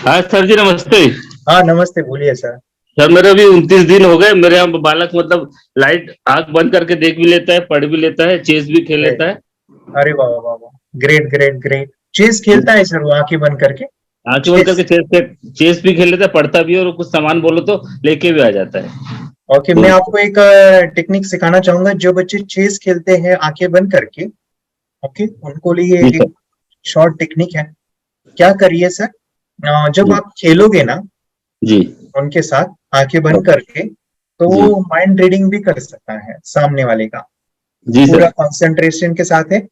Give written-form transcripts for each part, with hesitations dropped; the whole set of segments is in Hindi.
हाँ सर जी, नमस्ते। हाँ नमस्ते, बोलिए सर। सर मेरे अभी 29 दिन हो गए। मेरे यहाँ बालक मतलब लाइट आंख बंद करके देख भी लेता है, पढ़ भी लेता है, चेस भी खेल ग्रेट। लेता है। अरे वाह वाह वाह, ग्रेट ग्रेट ग्रेट। चेस खेलता है सर वो आंखें बंद करके? आंखें बंद करके चेस। चेस भी खेल लेता है, पढ़ता भी है, और कुछ सामान बोलो तो लेके भी आ जाता है। ओके, तो मैं आपको एक टेक्निक सिखाना चाहूंगा। जो बच्चे चेस खेलते हैं आंखें बंद करके, ओके, उनको लिए जी एक सर। शॉर्ट टेक्निक है। क्या करिए सर, जब जी। आप खेलोगे ना जी। उनके साथ आंखें बंद करके, तो जी। वो माइंड रीडिंग भी कर सकता है सामने वाले का। जी पूरा सर। कंसंट्रेशन के साथ है। हाँ।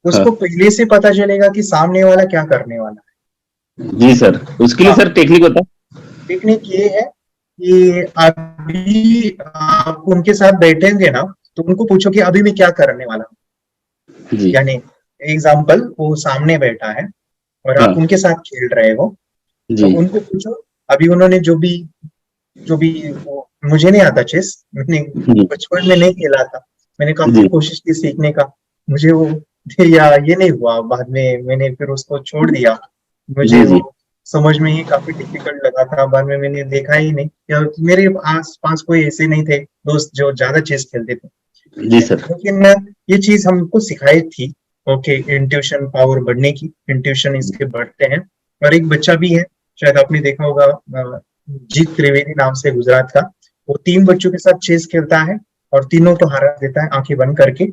उसको पहले से पता चलेगा कि सामने वाला क्या करने वाला जी सर। उसके है। लिए हाँ, सर टेक्निक होता टेक्निक ये है कि अभी आप उनके साथ बैठेंगे ना, तो उनको पूछो कि अभी मैं क्या करने वाला हूँ। है। जी। यानी एग्जाम्पल, वो सामने बैठा है और आप हाँ। उनके साथ खेल रहे हो, तो जी। उनको पूछो अभी उन्होंने जो भी वो, मुझे नहीं आता चेस, मैंने जी। बचपन में नहीं खेला था। मैंने काफी जी। कोशिश की सीखने का, मुझे वो या ये नहीं हुआ। बाद में मैंने फिर उसको छोड़ दिया। मुझे जी। वो जी। समझ में ही काफी डिफिकल्ट लगा था। बाद में मैंने देखा ही नहीं, या मेरे आस पास कोई ऐसे नहीं थे दोस्त जो ज्यादा चेस खेलते थे। ठीक जी है, सर। लेकिन ये चीज हमको सिखाई थी। ओके, इंट्यूशन पावर बढ़ने की, इंट्यूशन इसके बढ़ते हैं। और एक बच्चा भी है, शायद आपने देखा होगा, जीत त्रिवेदी नाम से, गुजरात का। वो 3 बच्चों के साथ चेस खेलता है और तीनों को हरा देता है आंखें बंद करके।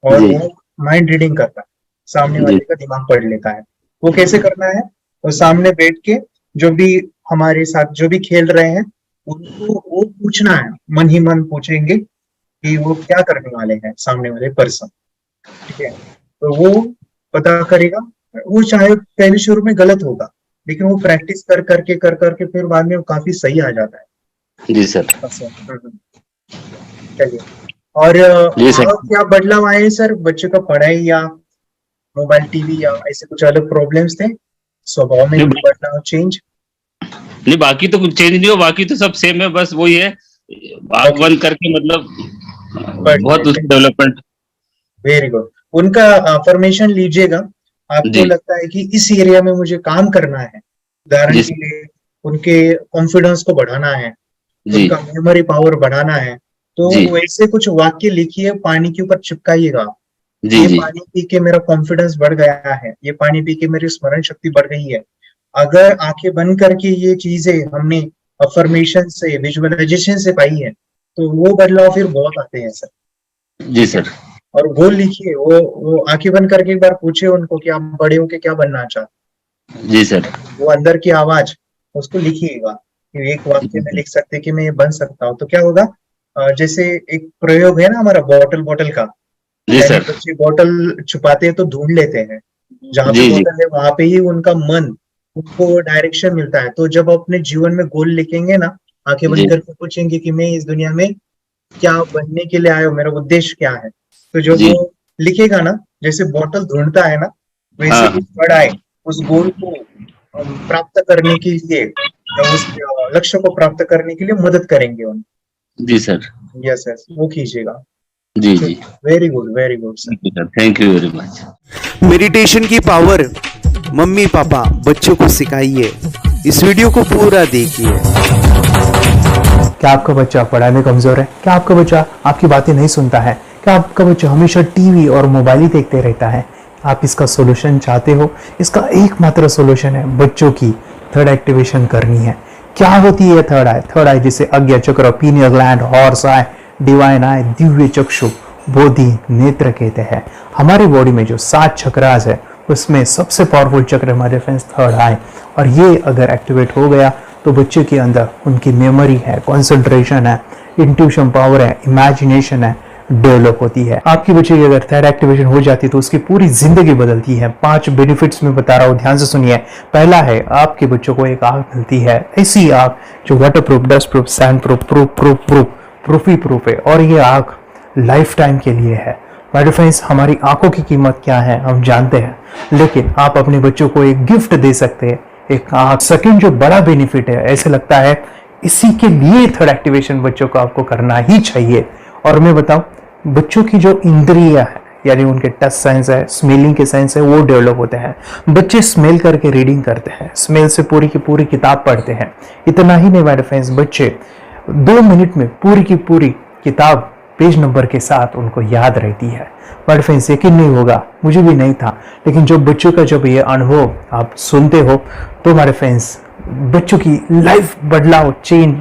और जी। वो माइंड रीडिंग करता है, सामने जी। वाले का दिमाग पढ़ लेता है। वो कैसे करना है? वो सामने बैठ के जो भी हमारे साथ जो भी खेल रहे हैं, उनको वो पूछना है, मन ही मन पूछेंगे कि वो क्या करने वाले हैं सामने वाले पर्सन। ठीक है, तो वो पता करेगा। वो चाहे पहले शुरू में गलत होगा, लेकिन वो प्रैक्टिस कर करके कर करके फिर बाद में वो काफी सही आ जाता है जी सर। पर्सन। चलिए। और जी सर। और क्या बदलाव आए हैं सर बच्चों का, पढ़ाई या मोबाइल टीवी या ऐसे कुछ अलग प्रॉब्लम्स थे? स्वभाव में कुछ नहीं, बदलाव, चेंज? नहीं बाकी तो कुछ चेंज नहीं हो, बाकी तो सब सेम है, बस वही है। आंख ओके, बंद करके मतलब पढ़ बहुत लेते उसकी हैं। डेवलपमेंट। Very good. उनका फॉर्मेशन लीजिएगा। आपको जी। लगता है कि इस एरिया में मुझे काम करना है, उदाहरण जी के सर। लिए उनके कॉन्फिडेंस को बढ़ाना है, जी। उनका मेमोरी पावर बढ़ाना है, तो जी। वैसे कुछ वाक्य लिखिए, पानी के ऊपर चिपकाइएगा। जी। ये जी। पानी पी के मेरा कॉन्फिडेंस बढ़ गया है, ये पानी पी के मेरी स्मरण शक्ति बढ़ गई है। अगर आंखें बंद करके ये चीजें हमने अफर्मेशन से, विजुअलाइजेशन से पाई है, तो वो बदलाव फिर बहुत आते हैं सर। जी ठीक है। सर। और गोल लिखिए, वो आंखें बंद करके एक बार पूछिए उनको कि आप बड़े होके क्या बनना चाहते जी सर। हैं। वो अंदर की आवाज, उसको लिखिएगा कि एक वाक्य में लिख सकते हैं कि मैं ये बन सकता हूँ। तो क्या होगा, जैसे एक प्रयोग है ना हमारा, बॉटल बॉटल का। जी यानी सर। बच्चे बॉटल छुपाते हैं तो ढूंढ लेते हैं, जहां पे जी। जी। बॉटल है वहां पे ही उनका मन, उनको डायरेक्शन मिलता है। तो जब अपने जीवन में गोल लिखेंगे ना, आंखें जी। बंद करके पूछेंगे कि मैं इस दुनिया में क्या बनने के लिए आया हूँ, मेरा उद्देश्य क्या है। तो जब जी। वो लिखेगा ना, जैसे बॉटल ढूंढता है ना, वैसे ही हाँ। पढ़ आए उस गोल को प्राप्त करने के लिए, या उस लक्ष्य को प्राप्त करने के लिए मदद करेंगे उन। जी सर। यस यस, वो कीजिएगा। जी। जी। Very good sir. Thank you sir, thank you very much. Meditation की पावर मम्मी पापा बच्चों को सिखाइए। इस वीडियो को पूरा देखिए। क्या आपका बच्चा पढ़ाई में कमजोर है? क्या आपका बच्चा आपकी बातें नहीं सुनता है? क्या आपका बच्चा हमेशा टीवी और मोबाइल ही देखते रहता है? आप इसका सोल्यूशन चाहते हो? इसका एकमात्र सोल्यूशन है बच्चों की थर्ड एक्टिवेशन करनी है। क्या होती है थर्ड आई? थर्ड आई जिसे ajna chakra, pineal gland, Horus eye, divine eye, दिव्य चक्षु, बोधि नेत्र कहते हैं। हमारी बॉडी में जो 7 चक्रास है, उसमें सबसे पावरफुल चक्र हमारे फ्रेंड्स थर्ड आई। और ये अगर एक्टिवेट हो गया तो बच्चे के अंदर उनकी मेमोरी है, कंसंट्रेशन है, इंट्यूशन पावर है, इमेजिनेशन है, डेवलप होती है। आपकी बच्चे की अगर थर्ड एक्टिवेशन हो जाती है तो उसकी पूरी जिंदगी बदलती है। 5 बेनिफिट्स में बता रहा हूँ, ध्यान से सुनिए। पहला है, आपके बच्चों को एक आंख मिलती है, ऐसी आंख जो waterproof, dustproof, sandproof, proof ही प्रूफ है। और ये आंख लाइफ टाइम के लिए है। माय डियर फ्रेंड्स, हमारी आंखों की कीमत क्या है हम जानते हैं, लेकिन आप अपने बच्चों को एक गिफ्ट दे सकते हैं, एक आंख। सेकंड जो बड़ा बेनिफिट है, ऐसे लगता है इसी के लिए थर्ड एक्टिवेशन बच्चों को आपको करना ही चाहिए। और मैं बताऊं, बच्चों की जो इंद्रियां है, यानी उनके टच सेंस है, स्मेलिंग के सेंस है, वो डेवलप होते हैं। बच्चे स्मेल करके रीडिंग करते हैं, स्मेल से पूरी की पूरी किताब पढ़ते हैं। इतना ही नहीं मेरे फ्रेंड्स, बच्चे 2 मिनट में पूरी की पूरी किताब पेज नंबर के साथ उनको याद रहती है। बट फ्रेंड्स यकीन नहीं होगा, मुझे भी नहीं था, लेकिन जब बच्चों का जब ये अनुभव आप सुनते हो तो हमारे फ्रेंड्स बच्चों की लाइफ बदलाव चेंज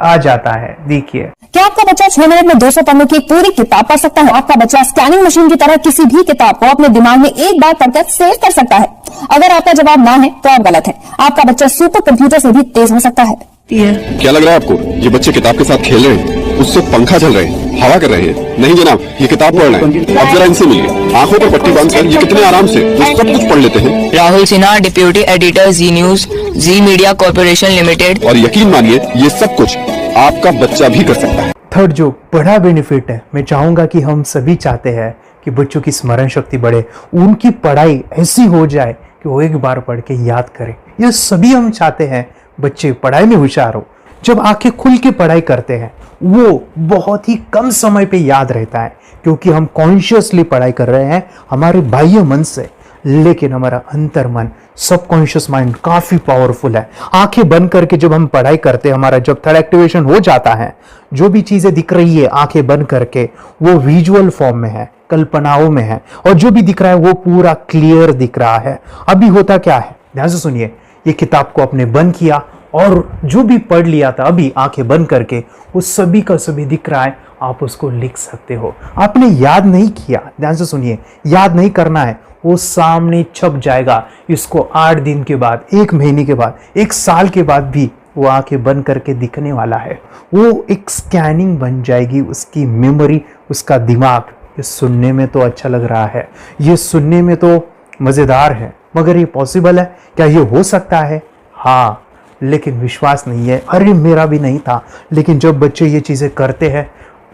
आ जाता है। देखिए, क्या आपका बच्चा 6 मिनट में 200 पन्नों की एक पूरी किताब पढ़ सकता है? आपका बच्चा स्कैनिंग मशीन की तरह किसी भी किताब को अपने दिमाग में एक बार पढ़कर सेव कर सकता है? अगर आपका जवाब ना है तो आप गलत है। आपका बच्चा सुपर कंप्यूटर से भी तेज हो सकता है। क्या लग रहा है आपको? ये बच्चे किताब के साथ खेल रहे हैं, उससे पंखा चल रहे हैं, हवा कर रहे हैं? नहीं जनाब, ये किताब पढ़ रहे हैं। अब जरा इनसे मिलिए, आंखों पर पट्टी बांधकर ये कितने आराम से ये सब कुछ पढ़ लेते हैं। राहुल सिन्हा, डिप्यूटी एडिटर, जी न्यूज, जी मीडिया कॉर्पोरेशन लिमिटेड। और यकीन मानिए ये सब कुछ आपका बच्चा भी कर सकता है। थर्ड जो बड़ा बेनिफिट है, मैं चाहूंगा कि हम सभी चाहते हैं कि बच्चों की स्मरण शक्ति बढ़े, उनकी पढ़ाई ऐसी हो जाए कि वो एक बार पढ़ के याद करें। ये सभी हम चाहते हैं बच्चे पढ़ाई में होशियार हो। जब आंखें खुल के पढ़ाई करते हैं वो बहुत ही कम समय पे याद रहता है, क्योंकि हम कॉन्शियसली पढ़ाई कर रहे हैं हमारे बाह्य मन से, लेकिन हमारा अंतर मन, सबकॉन्शियस माइंड काफी पावरफुल है। आंखें बंद करके जब हम पढ़ाई करते हैं, हमारा जब थर्ड एक्टिवेशन हो जाता है, जो भी चीजें दिख रही है आंखें बंद करके वो विजुअल फॉर्म में है, कल्पनाओं में है, और जो भी दिख रहा है वो पूरा क्लियर दिख रहा है। अभी होता क्या है, ध्यान से सुनिए, ये किताब को आपने बंद किया और जो भी पढ़ लिया था अभी आंखें बंद करके वो सभी का सभी दिख रहा है, आप उसको लिख सकते हो। आपने याद नहीं किया, ध्यान से सुनिए, याद नहीं करना है, वो सामने छप जाएगा। इसको 8 दिन के बाद, 1 महीने के बाद, 1 साल के बाद भी वो आंखें बंद करके दिखने वाला है। वो एक स्कैनिंग बन जाएगी, उसकी मेमोरी, उसका दिमाग। ये सुनने में तो अच्छा लग रहा है, ये सुनने में तो मजेदार है, मगर ये पॉसिबल है क्या? ये हो सकता है, हाँ, लेकिन विश्वास नहीं है। अरे मेरा भी नहीं था, लेकिन जब बच्चे ये चीजें करते हैं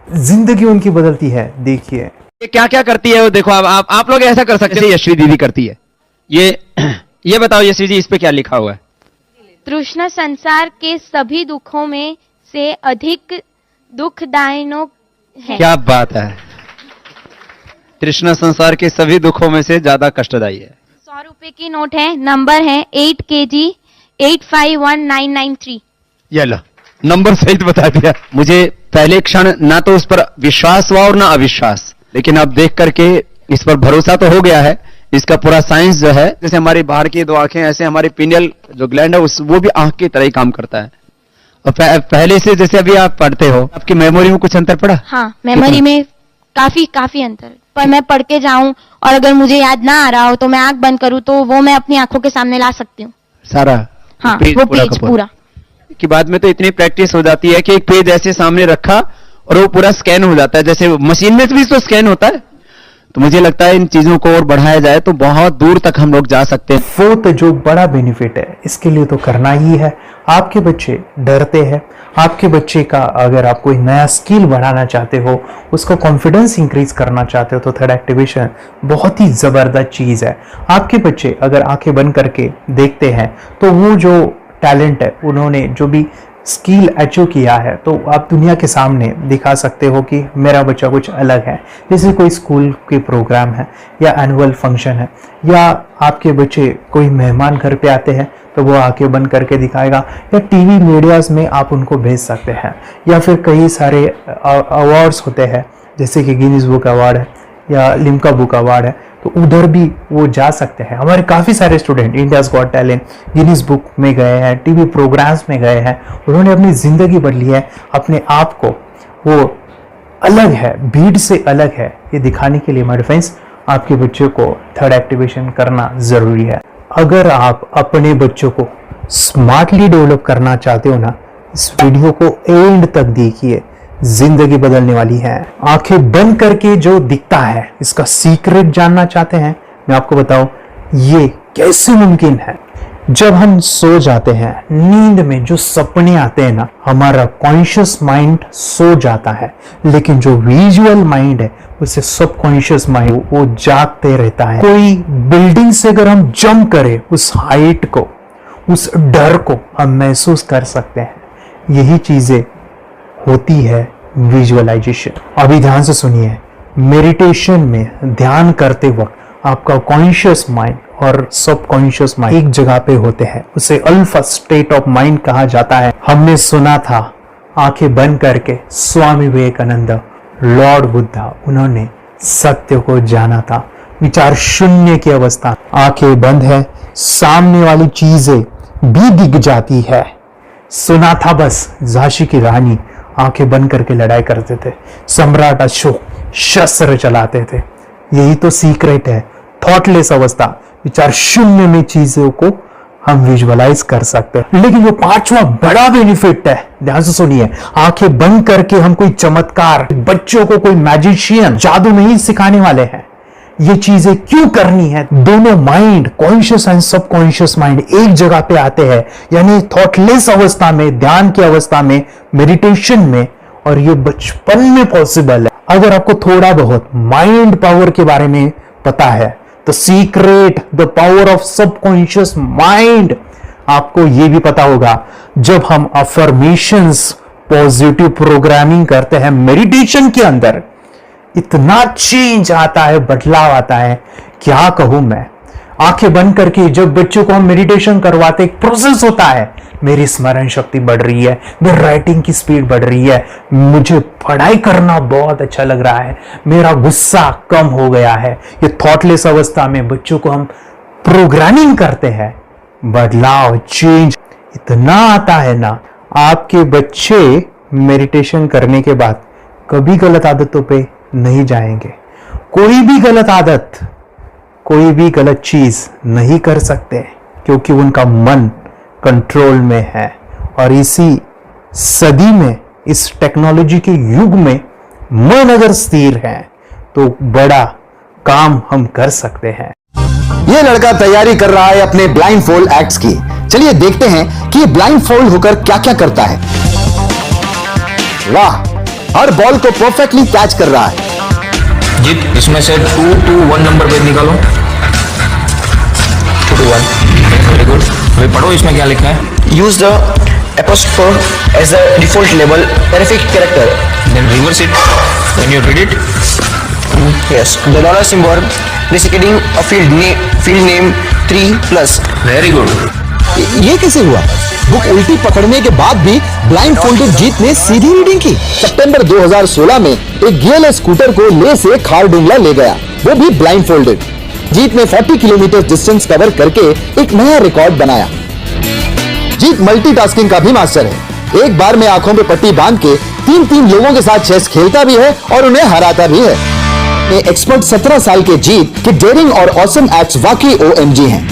जिंदगी उनकी बदलती है। देखिए ये क्या क्या करती है वो देखो। आप लोग ऐसा कर सकते हैं, यशवी दीदी करती है। ये बताओ यशवी जी, इस पे क्या लिखा हुआ है? तृष्णा संसार के सभी दुखों में से अधिक दुखदायक है। क्या बात है, तृष्णा संसार के सभी दुखों में से ज्यादा कष्टदायी है। 100 रुपए की नोट है, नंबर है 8 kg 851993। ये लो, नंबर सहित बता दिया। मुझे पहले क्षण ना तो उस पर विश्वास हुआ और ना अविश्वास, लेकिन अब देख करके इस पर भरोसा तो हो गया है। इसका पूरा साइंस जो है, जैसे हमारी बाहर की 2 आंखें, ऐसे हमारी पिनियल जो ग्लैंड है वो भी आंख की तरह ही काम करता है। और पहले से जैसे अभी आप पढ़ते हो, आपकी मेमोरी में कुछ अंतर पड़ा? हाँ, मेमोरी में काफी अंतर। पर मैं पढ़ के जाऊं और अगर मुझे याद ना आ रहा हो तो मैं आंख बंद करूं तो वो मैं अपनी आंखों के सामने ला सकती हूँ सारा। हाँ, वो पेज पूरा कि बाद में तो इतनी प्रैक्टिस हो जाती है कि एक पेज ऐसे सामने रखा और वो पूरा स्कैन हो जाता है, जैसे मशीन में भी तो स्कैन होता है। तो मुझे लगता है इन चीजों को और बढ़ाया जाए तो बहुत दूर तक हम लोग जा सकते हैं। फोर्थ जो बड़ा बेनिफिट है, इसके लिए तो करना ही है। आपके बच्चे डरते हैं, आपके बच्चे का अगर आप कोई नया स्किल बढ़ाना चाहते हो, उसका कॉन्फिडेंस इंक्रीज करना चाहते हो, तो थर्ड एक्टिवेशन बहुत ही जबरदस्त चीज है। आपके बच्चे अगर आंखें बंद करके देखते हैं तो वो जो टैलेंट है, उन्होंने जो भी स्किल अचीव किया है, तो आप दुनिया के सामने दिखा सकते हो कि मेरा बच्चा कुछ अलग है। जैसे कोई स्कूल के प्रोग्राम है या एनुअल फंक्शन है, या आपके बच्चे कोई मेहमान घर पे आते हैं तो वो आंखें बंद करके दिखाएगा, या टीवी मीडियाज में आप उनको भेज सकते हैं, या फिर कई सारे अवार्ड्स होते हैं जैसे कि गिनीज बुक अवार्ड है या लिम्का बुक अवार्ड है, तो उधर भी वो जा सकते हैं। हमारे काफ़ी सारे student India's got talent, Guinness book में गए हैं, टीवी प्रोग्राम्स में गए हैं, उन्होंने अपनी ज़िंदगी बदली है, अपने आप को वो अलग है, भीड़ से अलग है, ये दिखाने के लिए मेरे फ्रेंड्स आपके बच्चों को थर्ड एक्टिवेशन करना ज़रूरी है। अगर आप अपने बच्चों को स्मार्टली डेवलप करना चाहते हो ना, इस वीडियो को एंड तक देखिए, जिंदगी बदलने वाली है। आंखें बंद करके जो दिखता है, इसका सीक्रेट जानना चाहते हैं, मैं आपको बताऊं ये कैसे मुमकिन है। जब हम सो जाते हैं, नींद में जो सपने आते हैं ना, हमारा कॉन्शियस माइंड सो जाता है, लेकिन जो विजुअल माइंड है, उसे सब कॉन्शियस माइंड वो जागते रहता है। कोई बिल्डिंग से अगर हम जंप करें, उस हाइट को, उस डर को हम महसूस कर सकते हैं। यही चीजें होती है विजुअलाइजेशन। अभी ध्यान से सुनिए, मेडिटेशन में ध्यान करते वक्त आपका कॉन्शियस माइंड और सब कॉन्शियस माइंड एक जगह पे होते हैं, उसे अल्फा स्टेट ऑफ माइंड कहा जाता है। हमने सुना था आंखें बंद करके स्वामी विवेकानंद, लॉर्ड बुद्धा, उन्होंने सत्य को जाना था। विचार शून्य की अवस्था, आंखें बंद है, सामने वाली चीजें भी दिख जाती है। सुना था बस झांसी की रानी आंखें बंद करके लड़ाई करते थे, सम्राट अशोक शस्त्र चलाते थे। यही तो सीक्रेट है, थॉटलेस अवस्था, विचार शून्य में चीजों को हम विजुअलाइज कर सकते हैं। लेकिन जो पांचवा बड़ा बेनिफिट है, ध्यान से सुनिए, आंखें बंद करके हम कोई चमत्कार, बच्चों को कोई मैजिशियन जादू नहीं सिखाने वाले हैं। ये चीजें क्यों करनी है? दोनों mind, conscious and subconscious mind एक जगह पे आते हैं, यानी थॉटलेस अवस्था में, ध्यान की अवस्था में, मेडिटेशन में, और ये बचपन में पॉसिबल है। अगर आपको थोड़ा बहुत माइंड पावर के बारे में पता है तो secret, the power of subconscious mind, आपको ये भी पता होगा जब हम अफर्मेशंस, पॉजिटिव प्रोग्रामिंग करते हैं मेडिटेशन के अंदर, इतना चेंज आता है, बदलाव आता है, क्या कहूं मैं। आंखें बंद करके जब बच्चों को हम मेडिटेशन करवाते, एक प्रोसेस होता है, मेरी स्मरण शक्ति बढ़ रही है, मेरी राइटिंग की स्पीड बढ़ रही है, मुझे पढ़ाई करना बहुत अच्छा लग रहा है, मेरा गुस्सा कम हो गया है। ये थॉटलेस अवस्था में बच्चों को हम प्रोग्रामिंग करते हैं, बदलाव, चेंज इतना आता है ना। आपके बच्चे मेडिटेशन करने के बाद कभी गलत आदतों पे नहीं जाएंगे, कोई भी गलत आदत, कोई भी गलत चीज नहीं कर सकते, क्योंकि उनका मन कंट्रोल में है। और इसी सदी में, इस टेक्नोलॉजी के युग में मन अगर स्थिर है तो बड़ा काम हम कर सकते हैं। ये लड़का तैयारी कर रहा है अपने ब्लाइंड फोल्ड एक्ट्स की। चलिए देखते हैं कि ये ब्लाइंड फोल्ड होकर क्या क्या करता है। वाह, हर बॉल को परफेक्टली कैच कर रहा है। जीत, इसमें से 2 to 1 नंबर भेद निकालो। 2 to 1, वेरी गुड। अभी पढ़ो इसमें क्या लिखा है। Use the apostrophe as a default label terrific character, Then reverse it when you read it. yes, the dollar symbol designating a field name 3+. Very good. ये कैसे हुआ? बुक उल्टी पकड़ने के बाद भी ब्लाइंड फोल्डेड जीत ने सीधी रीडिंग की। सितंबर 2016 में एक गियर स्कूटर को ले से खारडुंगला ले गया, वो भी ब्लाइंड फोल्डेड। जीत ने 40 किलोमीटर डिस्टेंस कवर करके एक नया रिकॉर्ड बनाया। जीत मल्टीटास्किंग का भी मास्टर है। एक बार में आंखों पे पट्टी बांध के 3 लोगों के साथ चेस खेलता भी है और उन्हें हराता भी है। एक्सपर्ट 17 साल के जीत के डेयरिंग और ऑसम एक्ट्स वाकई OMG हैं।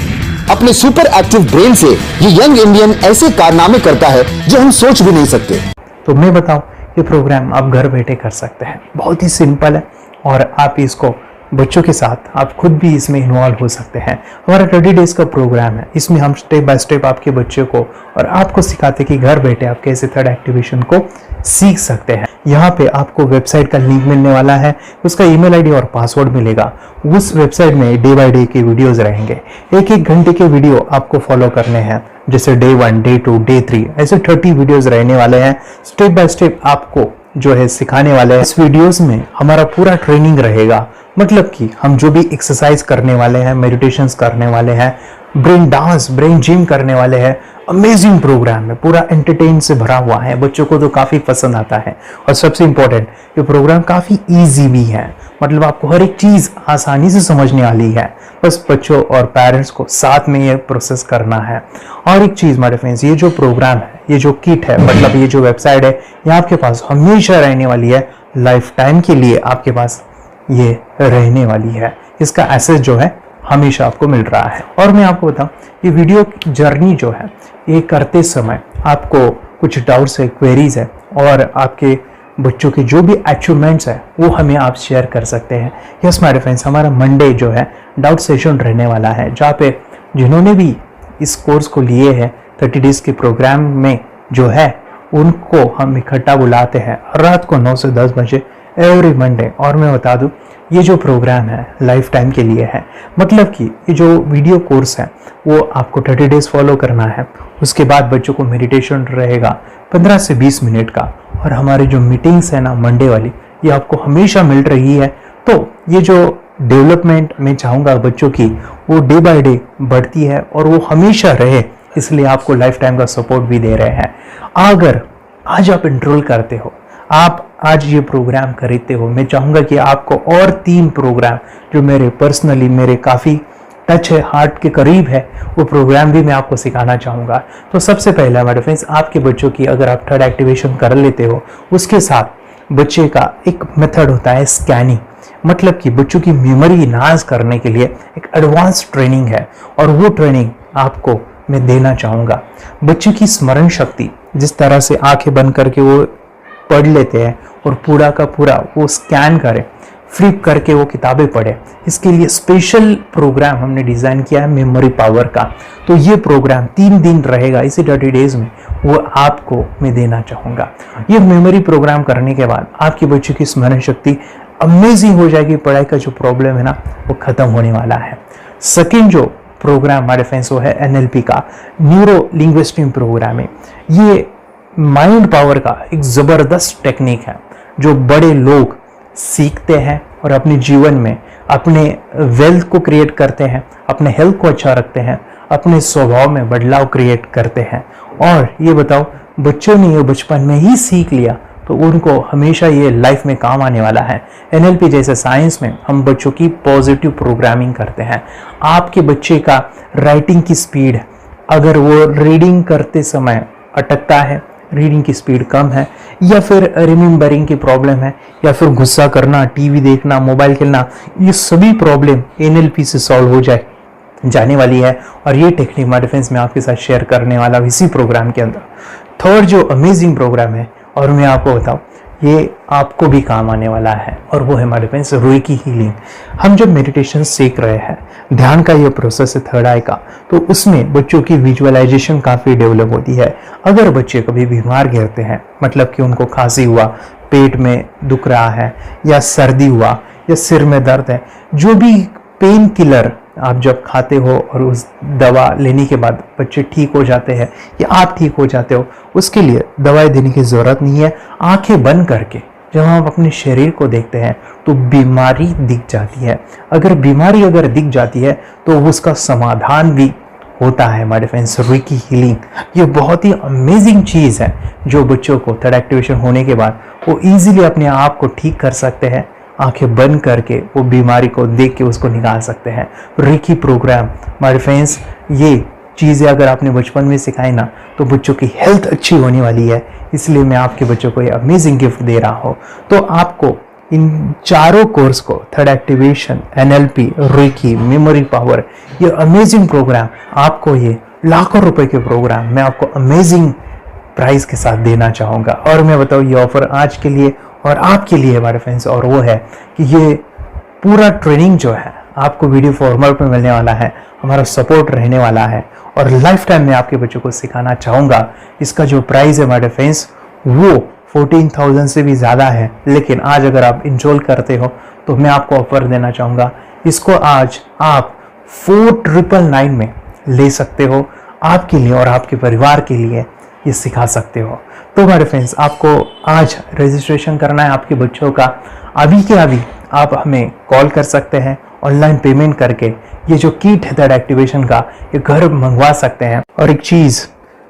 अपने सुपर एक्टिव ब्रेन से ये यंग इंडियन ऐसे कारनामे करता है जो हम सोच भी नहीं सकते। तो मैं बताऊं, ये प्रोग्राम आप घर बैठे कर सकते हैं, बहुत ही सिंपल है, और आप इसको बच्चों के साथ आप खुद भी इसमें इन्वॉल्व हो सकते हैं। हमारा 30 डेज का प्रोग्राम है, इसमें हम स्टेप बाय स्टेप आपके बच्चे को और आपको सिखाते कि घर बैठे आप कैसे थर्ड एक्टिवेशन को सीख सकते हैं। यहाँ पे आपको वेबसाइट का लिंक मिलने वाला है, उसका ईमेल आईडी और पासवर्ड मिलेगा। उस वेबसाइट में डे बाय डे के वीडियोस रहेंगे, 1-1 घंटे के वीडियो आपको फॉलो करने हैं, जैसे डे 1, डे 2, डे 3, ऐसे 30 वीडियोस रहने वाले हैं। स्टेप बाय स्टेप आपको जो है सिखाने वाले हैं। इस वीडियोस में हमारा पूरा ट्रेनिंग रहेगा, मतलब कि हम जो भी एक्सरसाइज करने वाले हैं, मेडिटेशंस करने वाले हैं, ब्रेन डांस, ब्रेन जिम करने वाले हैं। अमेजिंग प्रोग्राम है, पूरा एंटरटेन से भरा हुआ है, बच्चों को तो काफी पसंद आता है। और सबसे इंपॉर्टेंट, ये प्रोग्राम काफी इजी भी है, मतलब आपको हर एक चीज आसानी से समझने वाली है। बस बच्चों और पेरेंट्स को साथ में ये प्रोसेस करना है। और एक चीज मेरे फ्रेंड्स, ये जो प्रोग्राम है, ये जो किट है, मतलब ये जो वेबसाइट है, ये आपके पास हमेशा रहने वाली है, लाइफ टाइम के लिए आपके पास ये रहने वाली है। इसका एक्सेस जो है हमेशा आपको मिल रहा है। और मैं आपको बताऊं, ये वीडियो जर्नी जो है, ये करते समय आपको कुछ डाउट्स है, क्वेरीज है, और आपके बच्चों के जो भी अचीवमेंट्स है वो हमें आप शेयर कर सकते हैं। यस माय फ्रेंड्स, हमारा मंडे जो है डाउट सेशन रहने वाला है, जहाँ पे जिन्होंने भी इस कोर्स को लिए हैं 30 डेज के प्रोग्राम में जो है, उनको हम इकट्ठा बुलाते हैं रात को 9 से 10 बजे एवरी मंडे। और मैं बता दूं, ये जो प्रोग्राम है लाइफ टाइम के लिए है, मतलब कि ये जो वीडियो कोर्स है वो आपको 30 डेज फॉलो करना है। उसके बाद बच्चों को मेडिटेशन रहेगा 15 से 20 मिनट का, और हमारी जो मीटिंग्स है ना मंडे वाली, ये आपको हमेशा मिल रही है तो ये जो डेवलपमेंट मैं चाहूँगा बच्चों की, वो डे बाय डे बढ़ती है और वो हमेशा रहे, इसलिए आपको लाइफ टाइम का सपोर्ट भी दे रहे हैं। अगर आज आप एनरोल करते हो, आप आज ये प्रोग्राम खरीदते हो, मैं चाहूँगा कि आपको और 3 प्रोग्राम जो मेरे पर्सनली मेरे काफ़ी टच है, हार्ट के करीब है, वो प्रोग्राम भी मैं आपको सिखाना चाहूँगा। तो सबसे पहला हमारे फ्रेंड्स, आपके बच्चों की अगर आप थर्ड एक्टिवेशन कर लेते हो, उसके साथ बच्चे का एक मेथड होता है स्कैनिंग, मतलब कि बच्चों की मेमोरी इनहांस करने के लिए एक एडवांस ट्रेनिंग है और वो ट्रेनिंग आपको मैं देना चाहूँगा। बच्चे की स्मरण शक्ति, जिस तरह से आंखें बंद करके वो पढ़ लेते हैं और पूरा का पूरा वो स्कैन करें, फ्लिप करके वो किताबें पढ़े, इसके लिए स्पेशल प्रोग्राम हमने डिज़ाइन किया है मेमोरी पावर का। तो ये प्रोग्राम 3 दिन रहेगा, इसी 30 डेज में वो आपको मैं देना चाहूँगा। ये मेमोरी प्रोग्राम करने के बाद आपके बच्चों की स्मरण शक्ति अमेजिंग हो जाएगी, पढ़ाई का जो प्रॉब्लम है ना वो खत्म होने वाला है। सेकेंड जो प्रोग्राम हमारे फ्रेंड्स वो है NLP का, न्यूरो लिंग्विस्टिक प्रोग्राम है। ये माइंड पावर का एक ज़बरदस्त टेक्निक है जो बड़े लोग सीखते हैं और अपने जीवन में अपने वेल्थ को क्रिएट करते हैं, अपने हेल्थ को अच्छा रखते हैं, अपने स्वभाव में बदलाव क्रिएट करते हैं। और ये बताओ, बच्चों ने ये बचपन में ही सीख लिया तो उनको हमेशा ये लाइफ में काम आने वाला है। NLP जैसे साइंस में हम बच्चों की पॉजिटिव प्रोग्रामिंग करते हैं। आपके बच्चे का राइटिंग की स्पीड, अगर वो रीडिंग करते समय अटकता है, रीडिंग की स्पीड कम है, या फिर रिमेम्बरिंग की प्रॉब्लम है, या फिर गुस्सा करना, टीवी देखना, मोबाइल खेलना, ये सभी प्रॉब्लम NLP से सॉल्व हो जाने वाली है। और ये टेक्निक हमारे फ्रेंड्स में आपके साथ शेयर करने वाला इसी प्रोग्राम के अंदर। थर्ड जो अमेजिंग प्रोग्राम है, और मैं आपको बताऊं, ये आपको भी काम आने वाला है, और वो है हमारे फ्रेंड्स रेकी हीलिंग। हम जब मेडिटेशन सीख रहे हैं, ध्यान का ये प्रोसेस है थर्ड आई का, तो उसमें बच्चों की विजुअलाइजेशन काफ़ी डेवलप होती है। अगर बच्चे कभी बीमार गिरते हैं, मतलब कि उनको खांसी हुआ, पेट में दुख रहा है, या सर्दी हुआ, या सिर में दर्द है, जो भी पेन किलर आप जब खाते हो और उस दवा लेने के बाद बच्चे ठीक हो जाते हैं या आप ठीक हो जाते हो, उसके लिए दवाई देने की ज़रूरत नहीं है। आंखें बंद करके जब हम अपने शरीर को देखते हैं तो बीमारी दिख जाती है। अगर बीमारी दिख जाती है तो उसका समाधान भी होता है हमारे फ्रेंड्स। रेकी हीलिंग ये बहुत ही अमेजिंग चीज़ है जो बच्चों को थर्ड एक्टिवेशन होने के बाद वो इजीली अपने आप को ठीक कर सकते हैं। आंखें बंद करके वो बीमारी को देख के उसको निकाल सकते हैं। रेकी प्रोग्राम हमारे फ्रेंड्स, ये चीज़ें अगर आपने बचपन में सिखाई ना तो बच्चों की हेल्थ अच्छी होने वाली है। इसलिए मैं आपके बच्चों को ये अमेजिंग गिफ्ट दे रहा हूँ। तो आपको इन चारों कोर्स को, third activation, NLP, reiki, memory power, ये अमेजिंग प्रोग्राम, आपको ये लाखों रुपए के प्रोग्राम मैं आपको अमेजिंग प्राइस के साथ देना चाहूँगा। और मैं बताऊँ ये ऑफर आज के लिए और आपके लिए हमारे फ्रेंड्स, और वो है कि ये पूरा ट्रेनिंग जो है आपको वीडियो फॉर्मेट में मिलने वाला है, हमारा सपोर्ट रहने वाला है और लाइफ टाइम में आपके बच्चों को सिखाना चाहूँगा। इसका जो प्राइस है हमारे फ्रेंड्स वो 14,000 से भी ज़्यादा है, लेकिन आज अगर आप इंस्टॉल करते हो तो मैं आपको ऑफर देना चाहूँगा। इसको आज आप 4,999 में ले सकते हो। आपके लिए और आपके परिवार के लिए ये सिखा सकते हो। तो हमारे फ्रेंड्स, आपको आज रजिस्ट्रेशन करना है आपके बच्चों का। अभी के अभी आप हमें कॉल कर सकते हैं, ऑनलाइन पेमेंट करके ये जो किट है थर्ड एक्टिवेशन का ये घर मंगवा सकते हैं। और एक चीज़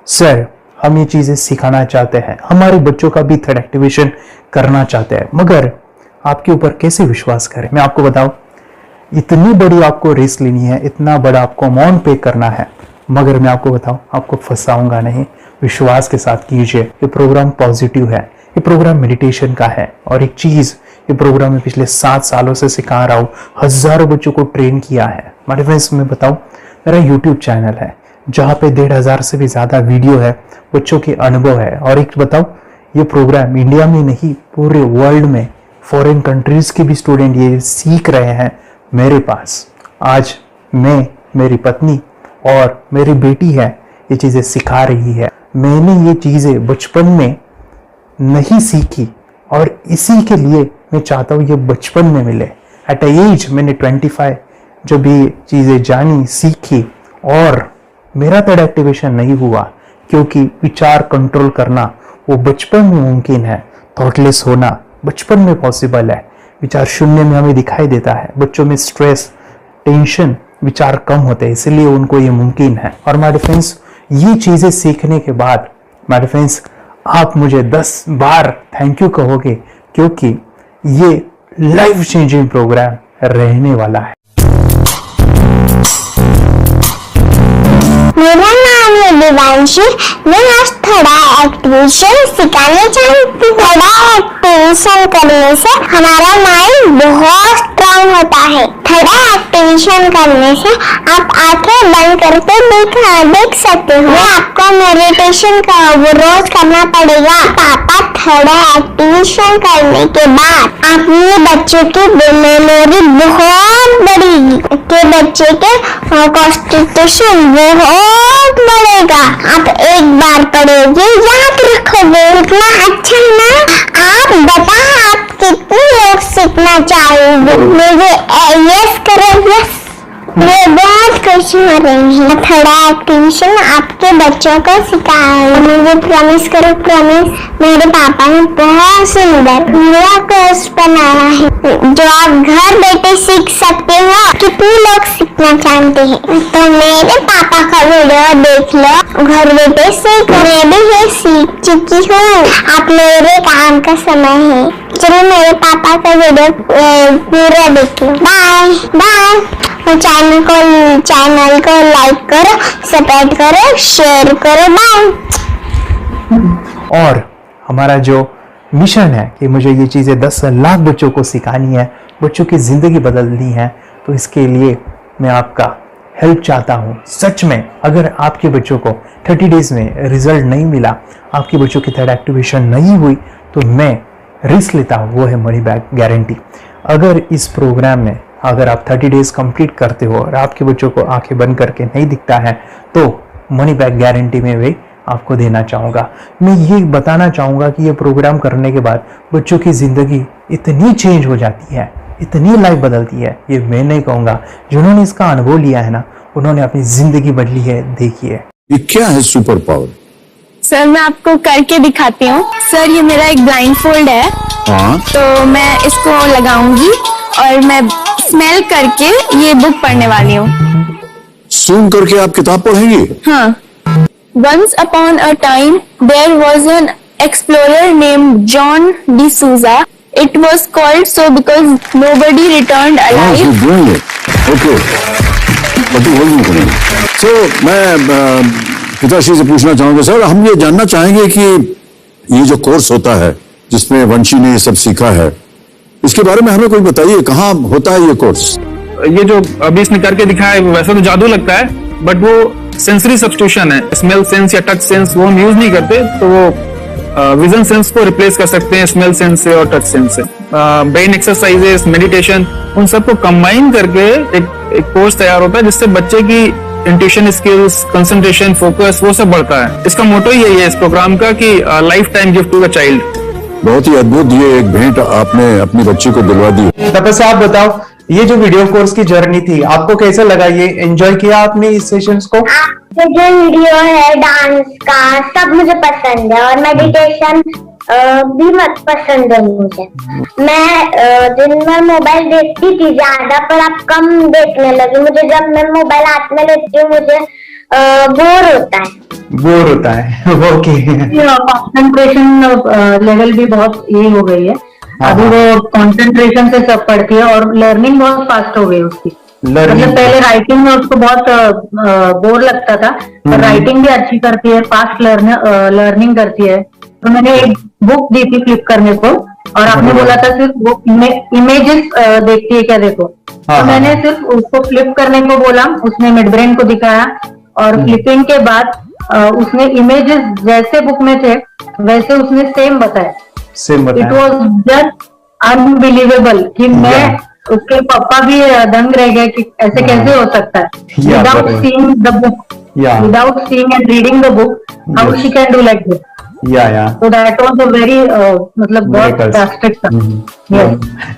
सर, हम ये चीज़ें सिखाना चाहते हैं, हमारे बच्चों का भी थर्ड एक्टिवेशन करना चाहते हैं, मगर आपके ऊपर कैसे विश्वास करें? मैं आपको बताऊं, इतनी बड़ी आपको रिस्क लेनी है, इतना बड़ा आपको अमाउंट पे करना है, मगर मैं आपको बताऊं आपको फंसाऊंगा नहीं। विश्वास के साथ कीजिए। ये प्रोग्राम पॉजिटिव है, ये प्रोग्राम मेडिटेशन का है। और एक चीज़, ये प्रोग्राम में पिछले 7 सालों से सिखा रहा हूँ, हज़ारों बच्चों को ट्रेन किया है। हमारे फ्रेंड्स, मैं बताऊँ, मेरा यूट्यूब चैनल है जहाँ पे 1,500 से भी ज़्यादा वीडियो है, बच्चों के अनुभव है। और एक बताऊँ, ये प्रोग्राम इंडिया में नहीं पूरे वर्ल्ड में फॉरेन कंट्रीज के भी स्टूडेंट ये सीख रहे हैं मेरे पास। आज मैं, मेरी पत्नी और मेरी बेटी है ये चीज़ें सिखा रही है। मैंने ये चीज़ें बचपन में नहीं सीखी और इसी के लिए मैं चाहता हूँ ये बचपन में मिले। एट एज मैंने 25 जब ये चीज़ें जानी, सीखी, और मेरा थर्ड एक्टिवेशन नहीं हुआ क्योंकि विचार कंट्रोल करना वो बचपन में मुमकिन है। थॉटलेस होना बचपन में पॉसिबल है। विचार शून्य में हमें दिखाई देता है। बच्चों में स्ट्रेस, टेंशन, विचार कम होते हैं, इसलिए उनको ये मुमकिन है। और माय फ्रेंड्स, ये चीजें सीखने के बाद माय फ्रेंड्स आप मुझे 10 बार थैंक यू कहोगे, क्योंकि ये लाइफ चेंजिंग प्रोग्राम रहने वाला है। मेरा नाम है दिवांशी। मैं आज थोड़ा एक्टिवेशन सिखाने चाहती हूँ। थोड़ा एक्टिवेशन करने से हमारा माइंड बहुत स्ट्रांग होता है। थोड़ा एक्टिवेशन करने से आप आंखें बंद करके देख सकते हो। आपको मेडिटेशन का वो रोज करना पड़ेगा। पापा थोड़ा एक्टिवेशन करने के बाद अपने बच्चों की मेमोरी बहुत बढ़ेगी, के बच्चे के कॉन्स्टिट्यूशन बहुत बढ़ेगा। आप एक बार पढ़ोगे याद रखोगे, इतना अच्छा है ना। आप बताओ आप कितने लोग सीखना चाहोगे? मुझे यस करो, यस। मैं बहुत खुश हो रही हूँ। थोड़ा एक्टिवेशन आपके बच्चों को सिखाया। मुझे प्रॉमिस करो, प्रॉमिस। मेरे पापा ने बहुत सुंदर मेरा कोर्स बनाया है जो आप घर बैठे सीख सकते हो। कितने लोग सीखना चाहते हैं तो मेरे पापा का वीडियो देख लो, घर बैठे सीख। मैं भी ये सीख चुकी हूँ। आप मेरे काम का समय है, चलो मेरे पापा का वीडियो पूरा देख लो। Bye bye. चैनल को लाइक करो, सपोर्ट करो, शेयर करो। बाय। और हमारा जो मिशन है कि मुझे ये चीज़ें 10 लाख बच्चों को सिखानी है, बच्चों की ज़िंदगी बदलनी है, तो इसके लिए मैं आपका हेल्प चाहता हूँ। सच में अगर आपके बच्चों को 30 डेज में रिजल्ट नहीं मिला, आपके बच्चों की थर्ड एक्टिवेशन नहीं हुई, तो मैं रिस्क लेता हूँ, वो है मनी बैक गारंटी। अगर इस प्रोग्राम में अगर आप 30 डेज कंप्लीट करते हो और आपके बच्चों को आंखें बंद करके नहीं दिखता है, तो मनी बैक गारंटी में भी आपको देना चाहूँगा। मैं ये बताना चाहूँगा कि ये प्रोग्राम करने के बाद बच्चों की ज़िंदगी इतनी चेंज हो जाती है, इतनी लाइफ बदलती है, ये मैं नहीं कहूँगा। जिन्होंने इसका अनुभव लिया है ना, उन्होंने अपनी ज़िंदगी बदली है। देखिए ये क्या है सुपर पावर? सर मैं आपको करके दिखाती हूँ। सर ये मेरा एक ब्लाइंड फोल्ड है। हाँ। तो मैं इसको लगाऊंगी और मैं स्मेल करके ये बुक पढ़ने वाली हूँ। सूंघ करके आप किताब पढ़ेंगी? हाँ। Once upon a time, there was an explorer named John D'Souza. It was called so because nobody returned alive. Okay. So, मैं पिताश्री से पूछना चाहूंगा सर, हम ये जानना चाहेंगे कि ये जो कोर्स होता है जिसमें वंशी ने ये सब सीखा है, इसके बारे में हमें कोई बताइए, कहाँ होता है ये कोर्स? ये जो अभी इसने करके दिखाया है वैसा तो जादू लगता है, बट वो सेंसरी सब्स्टिट्यूशन है। स्मेल सेंस या टच सेंस वो हम यूज नहीं करते, तो वो विजन सेंस को रिप्लेस कर सकते हैं स्मेल सेंस से और टच सेंस से। ब्रेन एक्सरसाइजेस, मेडिटेशन, उन सबको कंबाइन करके एक कोर्स तैयार होता है जिससे बच्चे की इंट्यूशन स्किल्स, कंसंट्रेशन, फोकस वो सब बढ़ता है। इसका मोटो यही है इस प्रोग्राम का कि life time gift to the child. बहुत ही अद्भुत ये एक भेंट आपने अपनी बच्ची को दिलवा दी। तपस्या आप बताओ, ये जो वीडियो कोर्स की जर्नी थी आपको कैसा लगा? ये एंजॉय किया आपने इस सेशंस को? आपके जो वीडियो है डांस का सब मुझे पसंद है और मेडिटेशन भी मत पसंद है मुझे। मैं दिन में मोबाइल देखती थी ज्यादा, पर अब कम देखने लगी। मुझे जब मैं मोबाइल हाथ में लेती हूँ मुझे बोर होता है। ओके। कंसंट्रेशन लेवल भी बहुत ये हो गई है। अभी वो कंसंट्रेशन से सब पढ़ती है और लर्निंग बहुत फास्ट हो गई उसकी। मतलब पहले राइटिंग में उसको बहुत बोर लगता था, पर राइटिंग भी अच्छी करती है, फास्ट लर्निंग करती है। तो मैंने एक बुक दी थी फ्लिप करने को और आपने बोला था सिर्फ वो इमेजेस देखती है क्या, देखो। तो मैंने सिर्फ उसको फ्लिप करने को बोला, उसने मिड ब्रेन को दिखाया और फ्लिपिंग के बाद उसने इमेजेस जैसे बुक में थे वैसे उसने सेम बताया। इट वॉज जस्ट अनबिलीवेबल कि मैं उसके पापा भी दंग रह गए कि ऐसे कैसे हो सकता है। Without seeing the book, without seeing and reading the book, how she can do like this. या So that was a very मतलब बहुत Miracles. drastic था. Yes.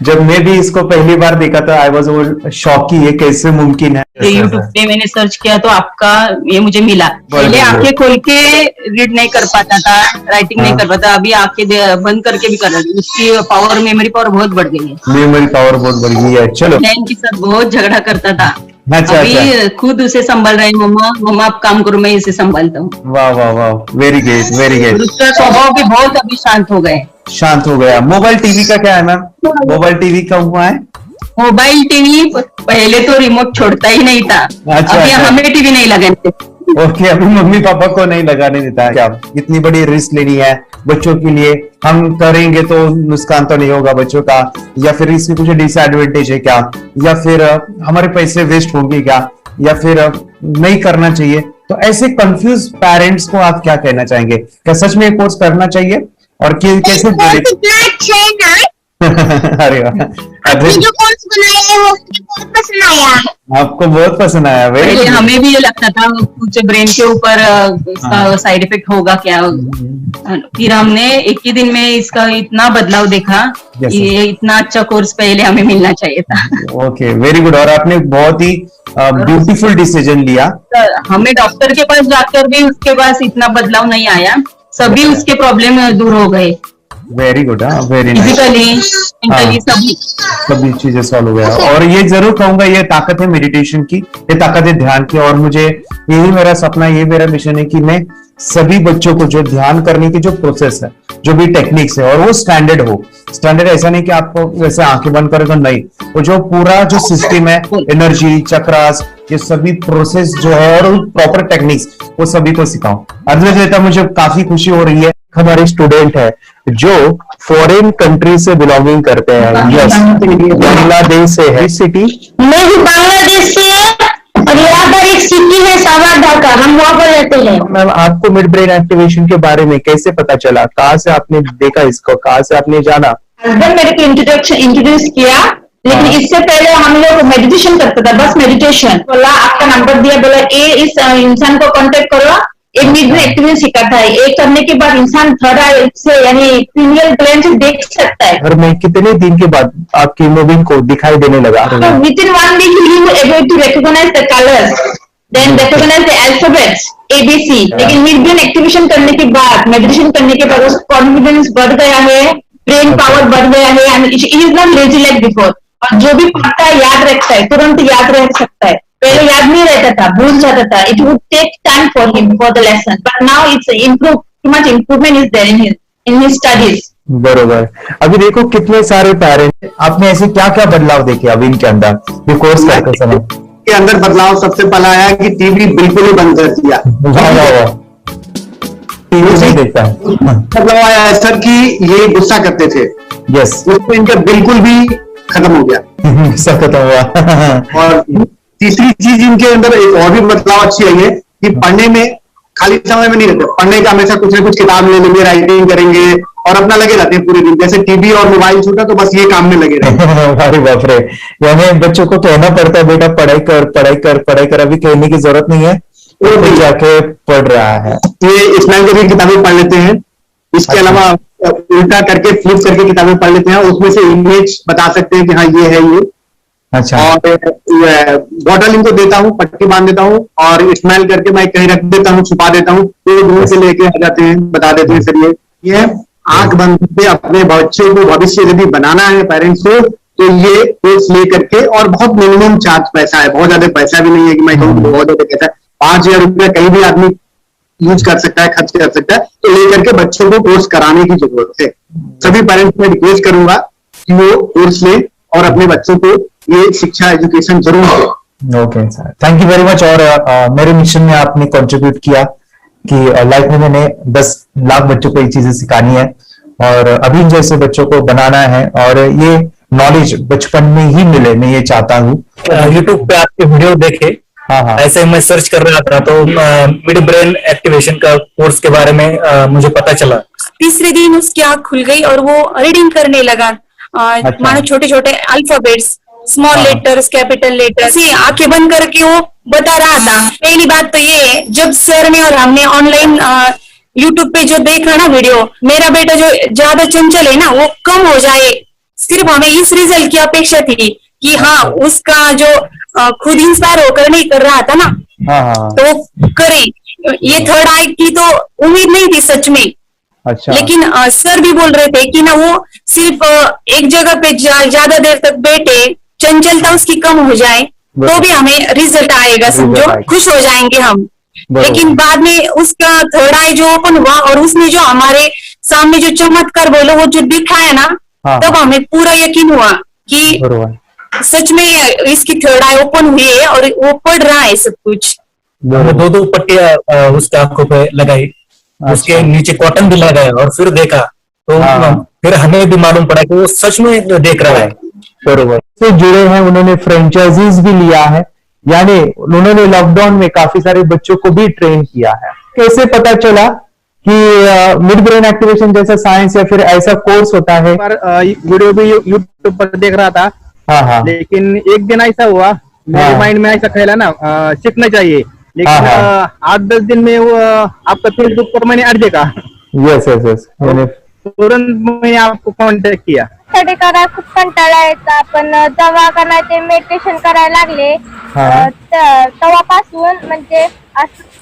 जब मैं भी इसको पहली बार देखा था आई वाज शॉक कि ये कैसे मुमकिन है। यूट्यूब पे मैंने सर्च किया तो आपका ये मुझे मिला। पहले आंखें खोल के रीड नहीं कर पाता था, राइटिंग नहीं कर पाता, अभी आंखें बंद करके भी कर रही हूँ। उसकी पावर, मेमोरी पावर बहुत बढ़ गई है। मेमोरी पावर बहुत बढ़ गई है। चलो, बहन के साथ बहुत झगड़ा करता था, अच्छा, अभी खुद उसे संभाल रहे हैं। मम्मा आप काम करो, मैं इसे संभालता हूँ। वाह वाह वाह, वेरी ग्रेट वेरी ग्रेट। उसका स्वभाव भी बहुत अभी शांत हो गए। शांत हो गया। मोबाइल टीवी का क्या है मैम? मोबाइल टीवी का हुआ है? मोबाइल टीवी पहले तो रिमोट छोड़ता ही नहीं था। अच्छा, अभी अच्छा। हमें टीवी नहीं लगाने। ओके, अभी मम्मी पापा को नहीं लगाने देता है। क्या इतनी बड़ी रिस्क लेनी है बच्चों के लिए? हम करेंगे तो नुकसान तो नहीं होगा बच्चों का, या फिर इसकी कुछ डिसएडवांटेज है क्या, या फिर हमारे पैसे वेस्ट होंगे क्या, या फिर नहीं करना चाहिए? तो ऐसे कंफ्यूज पेरेंट्स को आप क्या कहना चाहेंगे? क्या सच में कोर्स करना चाहिए और कैसे? अरे वाह, जो कोर्स बनाया है वो मुझे बहुत पसंद आया। आपको बहुत पसंद आया? पहले हमें भी ये लगता था कुछ ब्रेन के ऊपर इसका साइड इफेक्ट होगा क्या। फिर हमने एक ही दिन में इसका इतना बदलाव देखा कि ये इतना अच्छा कोर्स पहले हमें मिलना चाहिए था। Okay, very good. और आपने बहुत ही ब्यूटीफुल डिसीजन लिया। हमें डॉक्टर के पास जाकर भी उसके पास इतना बदलाव नहीं आया, सभी उसके प्रॉब्लम दूर हो गए। Very good, very nice. Physically, mentally सभी चीजें सॉल्व हो गया। और ये जरूर कहूंगा, ये ताकत है मेडिटेशन की, ये ताकत है ध्यान की। और मुझे यही मेरा सपना, ये मेरा मिशन है कि मैं सभी बच्चों को जो ध्यान करने की जो प्रोसेस है, जो भी टेक्निक्स है, और वो स्टैंडर्ड हो। स्टैंडर्ड ऐसा नहीं कि आपको वैसे आंखें बंद करे तो नहीं, वो जो पूरा जो सिस्टम है, एनर्जी चक्रास, ये सभी प्रोसेस जो है और प्रॉपर टेक्निक्स, वो सभी को सिखाऊं। अद्वैत, मुझे काफी खुशी हो रही है। हमारे स्टूडेंट है जो फॉरेन कंट्री से बिलोंगिंग करते हैं। यस, बांग्लादेश से है। सिटी मैं भी बांग्लादेश से और यहाँ पर एक सिटी है सावारढाका, हम वहाँ पर रहते हैं। मैम, आपको मिड ब्रेन एक्टिवेशन के बारे में कैसे पता चला? कहाँ से आपने देखा इसको? कहाँ से आपने जाना? हस्बैंड मेरे को इंट्रोड्यूस किया, लेकिन इससे पहले हम लोग मेडिटेशन करते थे, बस मेडिटेशन। बोला आपका नंबर दिया, बोला ये इस इंसान को कांटेक्ट करो, एक मिड ब्रेन एक्टिवेशन सिखाता है। एक करने के बाद इंसान थर्ड आई से यानी पिनियल ग्लैंड से देख सकता है। घर में कितने दिन के बाद आपकी हीमोग्लोबिन को दिखाई देने लगा? So within 1 week he was able to recognize the colors, then recognize the alphabets ABC। लेकिन मिड ब्रेन एक्टिवेशन करने के बाद, मेडिटेशन करने के बाद उसका कॉन्फिडेंस बढ़ गया है, ब्रेन पावर बढ़ गया है, and he is not lazy like before. और जो भी पढ़ता है याद रखता है, तुरंत याद रख सकता है। पहले याद नहीं रहता था, भूल जाता था। It would take time for him for the lesson, but now it's improve, too much improvement is there in his studies. बरोबर। अभी देखो कितने सारे पेरेंट्स, आपने ऐसे क्या क्या बदलाव देखे अभी इनके अंदर ये कोर्स करते समय? के अंदर बदलाव सबसे पहला आया कि टीवी बिल्कुल ही बंद कर दिया। टीवी नहीं देखता है। बदलाव आया है सर कि ये गुस्सा करते थे। यस, उसको इनका बिल्कुल भी खत्म हो गया। गुस्सा खत्म हुआ। और तीसरी चीज इनके अंदर एक और भी बदलाव अच्छी आई है कि पढ़ने में खाली समय में नहीं रहते, पढ़ने का हमेशा कुछ ना कुछ किताब ले लेंगे, राइटिंग करेंगे और अपना लगे रहते हैं पूरे दिन। जैसे टीवी और मोबाइल छूटा तो बस ये काम में लगे रहते। अरे बाप रे, यानी बच्चों को कहना पड़ता है बेटा पढ़ाई कर पढ़ाई कर पढ़ाई कर, अभी कहने की जरूरत नहीं है, वो भी जाके पढ़ रहा है। ये स्मैल करके किताबें पढ़ लेते हैं, इसके अलावा उल्टा करके फ्लिप करके किताबें पढ़ लेते हैं, उसमें से इमेज बता सकते हैं कि हाँ ये है ये। अच्छा। और बॉटल इनको देता हूँ, पट्टी बांध देता हूँ और स्मेल करके मैं कहीं रख देता हूँ, छुपा देता हूँ, तो दूर से लेके आ जाते हैं, बता देते हैं सर ये आंख बंद करके अपने बच्चों को भविष्य यदि बनाना है पेरेंट्स को, तो ये कोर्स ले करके, और बहुत मिनिमम चार्ज पैसा है, बहुत ज्यादा पैसा भी नहीं है कि मैं कहूँ बहुत ज्यादा पैसा है। 5,000 रुपया कहीं भी आदमी यूज कर सकता है, खर्च कर सकता है, तो लेकर के बच्चों को कोर्स कराने की जरूरत है। सभी पेरेंट्स में रिक्वेस्ट करूंगा कि वो कोर्स लें और अपने बच्चों को ये शिक्षा एजुकेशन जरूर दें। Okay sir, thank you very much. और मेरे मिशन में आपने कंट्रीब्यूट किया कि लाइफ में मैंने 10 लाख बच्चों को ये चीजें सिखानी है और अभी जैसे बच्चों को बनाना है, और ये नॉलेज बचपन में ही मिले, मैं ये चाहता हूँ। यूट्यूब पे आपके वीडियो देखे, हाँ, ऐसे मैं सर्च कर रहा था तो मिड ब्रेन एक्टिवेशन का कोर्स के बारे में मुझे पता चला। तीसरे दिन उसकी आंख खुल गई और वो रीडिंग करने लगा। मानो छोटे छोटे alphabets, small letters, capital letters, आंखें बंद करके वो बता रहा था। पहली बात तो ये, जब सर ने और हमने ऑनलाइन यूट्यूब पे जो देख रहा ना वीडियो, मेरा बेटा जो ज्यादा चंचल है ना वो कम हो जाए, सिर्फ हमें इस रिजल्ट की अपेक्षा थी कि हाँ उसका जो खुद इंस्पायर होकर नहीं कर रहा था ना, तो वो करे। ये थर्ड आई की तो उम्मीद नहीं थी सच में। अच्छा। लेकिन सर भी बोल रहे थे कि ना वो सिर्फ एक जगह पे ज्यादा देर तक बैठे, चंचलता उसकी कम हो जाए तो भी हमें रिजल्ट आएगा, समझो खुश हो जाएंगे हम। लेकिन बाद में उसका थर्ड आई जो ओपन हुआ और उसने जो हमारे सामने जो चमत्कार बोलो वो जो दिखाया ना, तब हमें पूरा यकीन हुआ कि सच में इसकी थर्ड आई ओपन हुई है और वो पढ़ रहा है सब कुछ। दो पट्टियां उसके आंखों पे लगाई, उसके नीचे कॉटन भी लगाया और फिर देखा तो फिर हमें भी मालूम पड़ा कि वो सच में देख रहा है। बरोबर से जुड़े हैं, उन्होंने फ्रेंचाइजीज भी लिया है, यानी उन्होंने लॉकडाउन में काफी सारे बच्चों को भी ट्रेन किया है। कैसे पता चला कि मिड ब्रेन एक्टिवेशन जैसा साइंस या फिर ऐसा कोर्स होता है? वीडियो भी यूट्यूब पर देख रहा था। हाँ। लेकिन एक दिन ऐसा हुआ मेरे माइंड में ऐसा ख्याल ना सीखना चाहिए, लेकिन 8-10 दिन में वो आपका फेसबुक पर मैंने ऐड देखा। यस तुरंत मैंने आपको कॉन्टॅक्ट किया। स्टडी करायला खूप कंटाळा यायचा, पण जेव्हा का ते मेडिटेशन करायला लागले तेव्हापासून म्हणजे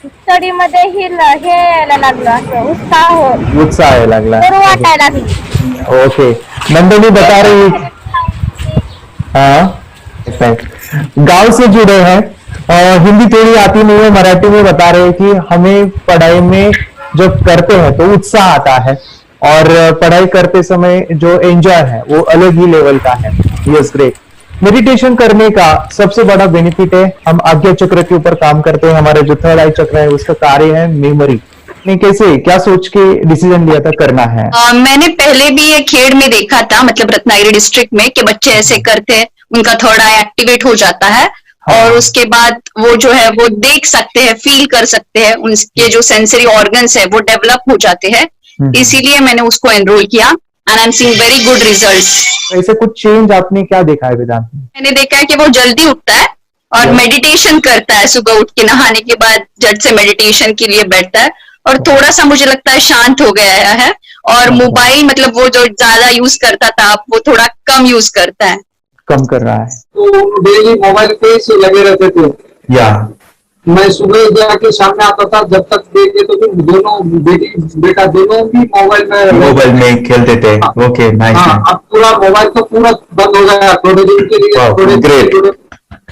स्टडी मध्ये हे यायला लागलं, असं उत्साह यायला लागला, बरं वाटायला लागली। ओके, नंदिनी बता रही, हाँ गांव से जुड़े हैं, हिंदी थोड़ी आती नहीं है, मराठी में बता रहे हैं कि हमें पढ़ाई में जब करते हैं तो उत्साह आता है और पढ़ाई करते समय जो एंजॉय है वो अलग ही लेवल का है। Yes great. मेडिटेशन करने का सबसे बड़ा बेनिफिट है, हम आज्ञा चक्र के ऊपर काम करते हैं, हमारा जो थर्ड आई चक्र है उसका कार्य है मेमोरी। कैसे क्या सोच के डिसीजन लिया था करना है? मैंने पहले भी ये खेड़ में देखा था, मतलब रत्नागिरी डिस्ट्रिक्ट में, कि बच्चे ऐसे करते हैं, उनका थर्ड आई एक्टिवेट हो जाता है और उसके बाद वो जो है वो देख सकते हैं, फील कर सकते हैं, उनके जो सेंसरी ऑर्गन्स है वो डेवलप हो जाते हैं। इसीलिए मैंने उसको एनरोल किया and I am seeing very good results. ऐसे कुछ चेंज आपने क्या देखा है वेदांत में? मैंने देखा है कि वो जल्दी उठता है और मेडिटेशन करता है, सुबह उठ के नहाने के बाद झट से मेडिटेशन के लिए बैठता है और थोड़ा सा मुझे लगता है शांत हो गया है और मोबाइल मतलब वो जो ज्यादा यूज करता था वो थोड़ा कम यूज करता है, कम कर रहा है। तो डेली मोबाइल पे से लगे रहते थे, या मैं सुबह जाके शाम में आता था, जब तक देखे तो फिर दोनों बेटा दोनों भी मोबाइल में खेलते थे। Okay, nice. अब पूरा मोबाइल तो पूरा बंद हो गया थोड़े दिन के लिए। Great,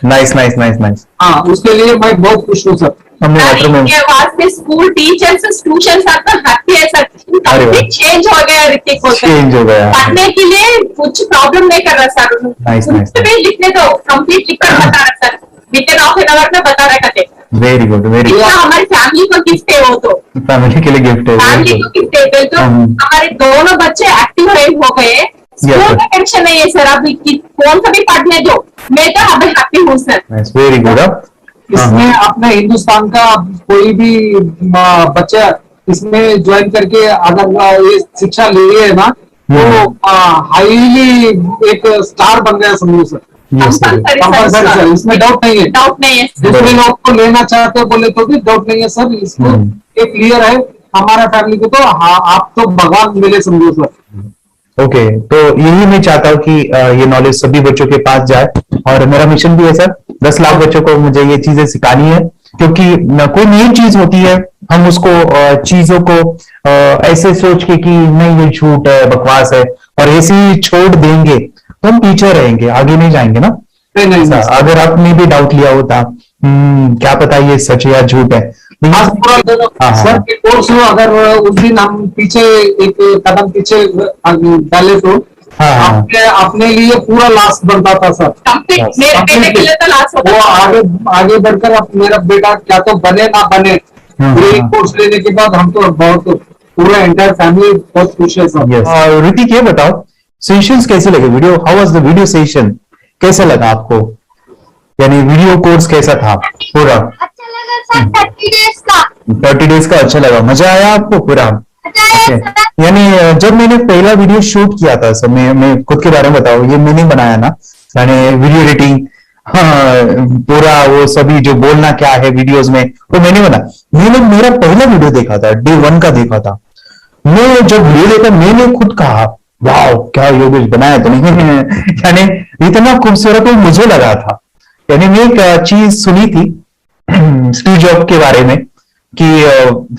nice nice nice nice. हाँ, उसके लिए मैं बहुत खुश हूँ सर। ये वास्ते स्कूल टीचर्स ट्यूशन सब हैप्पी है सर, कंप्लीट चेंज हो गया ऋतिक को, चेंज हो गया, पढ़ने के लिए कुछ प्रॉब्लम नहीं कर रहा सर। Nice nice. लिखने दो, कंप्लीट लिखकर बता रहा sir, with in half an hour में बता रहा करते। Very good, very good. हमारी फैमिली को गिफ्ट है, वो तो फैमिली के लिए गिफ्ट है, फैमिली को गिफ्ट है। तो हमारे दोनों बच्चे एक्टिव हो गए, स्कूल का टेंशन नहीं है सर, अभी कौन सा भी पढ़ने दो, मैं तो अभी हैप्पी हूँ सर। Very good. इसमें अपने हिंदुस्तान का कोई भी बच्चा इसमें ज्वाइन करके अगर ये शिक्षा ले है ना, तो हाईली एक स्टार बन गया समझो सर। कंपल्सरी सर, इसमें डाउट नहीं है, डाउट नहीं है। दूसरे लोग को लेना चाहते हो बोले तो भी डाउट नहीं है सर, इसको एक क्लियर है हमारा फैमिली को, तो आप तो भगवान मिले समझो सर। ओके, तो यही मैं चाहता हूँ कि ये नॉलेज सभी बच्चों के पास जाए और मेरा मिशन भी है सर, 10 लाख बच्चों को मुझे ये चीजें सिखानी है, क्योंकि कोई नई चीज होती है हम उसको चीजों को ऐसे सोच के कि नहीं ये झूठ है, बकवास है और ऐसे ही छोड़ देंगे तो हम पीछे रहेंगे, आगे नहीं जाएंगे ना। नहीं, अगर आपने भी डाउट लिया होता क्या पता ये सच या झूठ है, सर के कोर्स हो, अगर उस दिन हम पीछे एक कदम पीछे डाले तो अपने लिए पूरा लास्ट बनता था सर। वो आगे बढ़कर अब मेरा बेटा क्या तो बने ना बने, कोर्स लेने के बाद हम तो बहुत पूरा एंटायर फैमिली बहुत खुश है सर। ऋतिक ये बताओ सेशंस कैसे लगे, video how was the video session, कैसा लगा आपको, यानी वीडियो कोर्स कैसा था पूरा? अच्छा लगा सर, 30 डेज का अच्छा लगा, मजा आया आपको पूरा? यानी जब मैंने पहला वीडियो शूट किया था सर, मैं खुद के बारे में बताऊं, ये मैंने बनाया ना, यानी वीडियो एडिटिंग हाँ, पूरा वो सभी जो बोलना क्या है वीडियोस में वो मैंने बना। मैंने मेरा पहला वीडियो देखा था, डे 1 का देखा था। मैं जब वीडियो देखा मैंने खुद कहा वाह क्या योगेश बनाया तो नहीं है यानी इतना खूबसूरत वो मुझे लगा था। यानी मैं एक चीज सुनी थी स्टीव जॉब के बारे में कि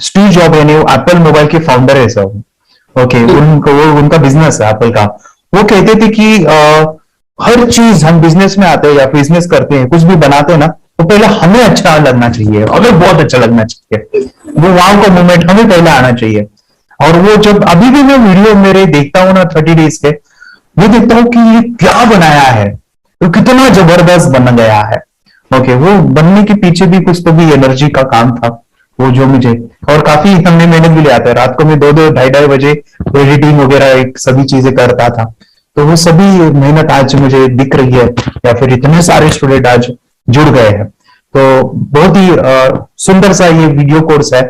स्टीव जॉब यानी एप्पल मोबाइल के फाउंडर है सब, ओके, उनका बिजनेस है एप्पल का। वो कहते थे कि हर चीज हम बिजनेस में आते हैं या बिजनेस करते हैं, कुछ भी बनाते हैं ना, तो पहले हमें अच्छा लगना चाहिए, हमें बहुत अच्छा लगना चाहिए, वो वाव का मोमेंट हमें पहले आना चाहिए। और वो जब अभी भी मैं वीडियो मेरे देखता हूँ ना 30 डेज के, वो देखता हूँ कि ये क्या बनाया है, तो कितना जबरदस्त बन गया है। ओके, वो बनने के पीछे भी कुछ तो भी एनर्जी का काम था वो जो मुझे, और काफी हमने मेहनत भी लिया था। रात को मैं 2-2 ढाई बजे एडिटिंग वगैरह एक सभी चीजें करता था, तो वो सभी मेहनत आज मुझे दिख रही है, या फिर इतने सारे स्टूडेंट आज जुड़ गए हैं। तो बहुत ही सुंदर सा ये वीडियो कोर्स है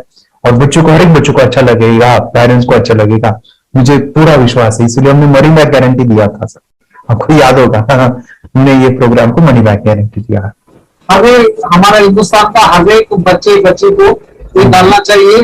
और बच्चों को, हर एक बच्चों को अच्छा लगेगा, पेरेंट्स को अच्छा लगेगा, मुझे पूरा विश्वास है। इसलिए हमने मनी बैक गारंटी दिया था सर, आपको याद होगा हमने ये प्रोग्राम को मनी बैक गारंटी दिया है। हमें हमारा हिंदुस्तान का हर एक बच्चे को ये डालना चाहिए।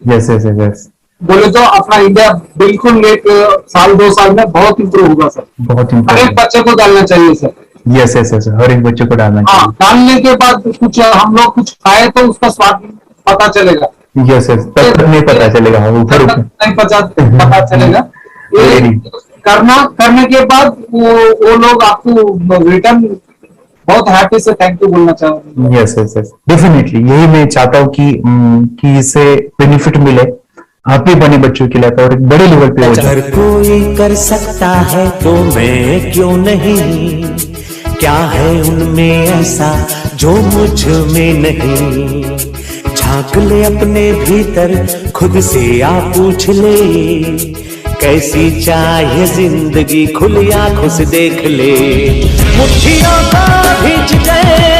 यस यस यस, बोले तो अपना इंडिया बिल्कुल एक साल 2 साल में बहुत इम्प्रूव होगा सर। बहुत हर इम्पोर्टेंट, एक बच्चे को डालना चाहिए सर। यस यस यस, हर एक बच्चे को डालना हाँ, डालने के बाद कुछ हम लोग कुछ खाए तो उसका स्वाद पता चलेगा। यस यस, तब तक नहीं पता चलेगा, ऊपर नहीं पता चलेगा। ये करने के बाद वो लोग आपको रिटर्न बहुत हैप्पी से थैंक यू बोलना चाहूंगा। यस यस यस, डेफिनेटली यही मैं चाहता हूँ कि इससे बेनिफिट मिले हैप्पी बने बच्चों के लिए, और एक बड़े लेवल पे हो जाए। अगर कोई कर सकता है तो मैं क्यों नहीं, क्या है उनमें ऐसा जो मुझ में नहीं। झांक ले अपने भीतर, खुद से आ पूछ ले, कैसी चाहे जिंदगी, खुली आंखों से देख ले। मुट्ठियों को भींच गए